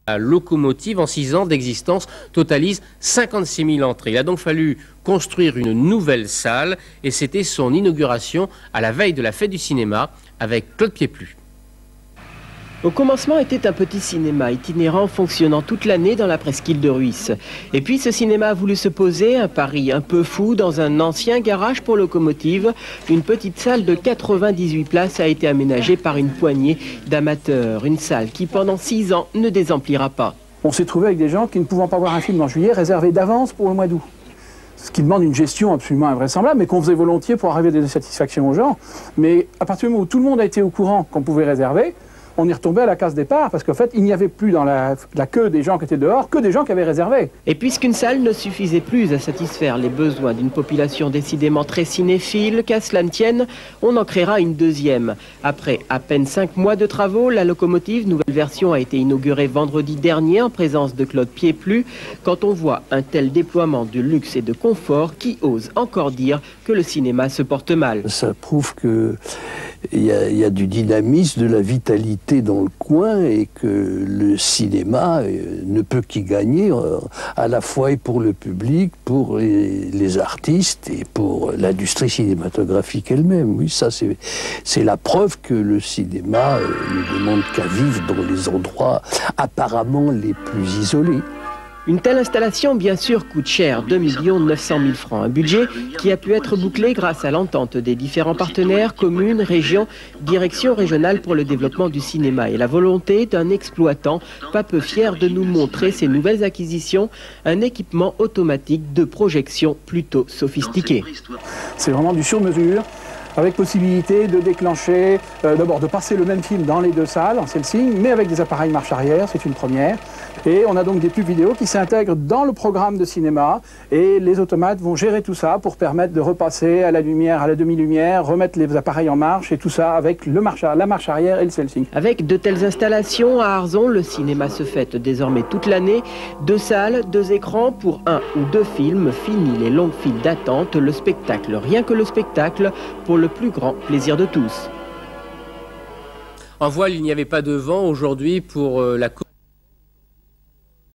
La locomotive, en 6 ans d'existence, totalise 56 000 entrées. Il a donc fallu construire une nouvelle salle et c'était son inauguration à la veille de la fête du cinéma avec Claude Pieplu. Au commencement était un petit cinéma itinérant fonctionnant toute l'année dans la presqu'île de Rhuys. Et puis ce cinéma a voulu se poser, un pari un peu fou, dans un ancien garage pour locomotive. Une petite salle de 98 places a été aménagée par une poignée d'amateurs. Une salle qui pendant 6 ans ne désemplira pas. On s'est trouvé avec des gens qui ne pouvant pas voir un film en juillet réservé d'avance pour le mois d'août. Ce qui demande une gestion absolument invraisemblable, mais qu'on faisait volontiers pour arriver à des satisfactions aux gens. Mais à partir du moment où tout le monde a été au courant qu'on pouvait réserver, on est retombé à la case départ parce qu'en fait, il n'y avait plus dans la queue des gens qui étaient dehors que des gens qui avaient réservé. Et puisqu'une salle ne suffisait plus à satisfaire les besoins d'une population décidément très cinéphile, qu'à cela ne tienne, on en créera une deuxième. Après à peine 5 mois de travaux, la locomotive, nouvelle version, a été inaugurée vendredi dernier en présence de Claude Pieplu. Quand on voit un tel déploiement de luxe et de confort, qui ose encore dire que le cinéma se porte mal? Ça prouve qu'il y a du dynamisme, de la vitalité dans le coin et que le cinéma ne peut qu'y gagner à la fois et pour le public, pour les artistes et pour l'industrie cinématographique elle-même. Oui, ça c'est la preuve que le cinéma ne demande qu'à vivre dans les endroits apparemment les plus isolés. Une telle installation, bien sûr, coûte cher, 2 900 000 francs. Un budget qui a pu être bouclé grâce à l'entente des différents partenaires, communes, régions, direction régionale pour le développement du cinéma et la volonté d'un exploitant pas peu fier de nous montrer ses nouvelles acquisitions, un équipement automatique de projection plutôt sophistiqué. C'est vraiment du sur-mesure, avec possibilité de déclencher, d'abord de passer le même film dans les 2 salles, en celle-ci, mais avec des appareils marche arrière, c'est une première. Et on a donc des pubs vidéo qui s'intègrent dans le programme de cinéma et les automates vont gérer tout ça pour permettre de repasser à la lumière, à la demi-lumière, remettre les appareils en marche et tout ça avec la marche arrière et le selfie. Avec de telles installations à Arzon, le cinéma se fête désormais toute l'année. 2 salles, 2 écrans pour 1 ou 2 films, fini les longues files d'attente, le spectacle, rien que le spectacle, pour le plus grand plaisir de tous. En voile, il n'y avait pas de vent aujourd'hui pour la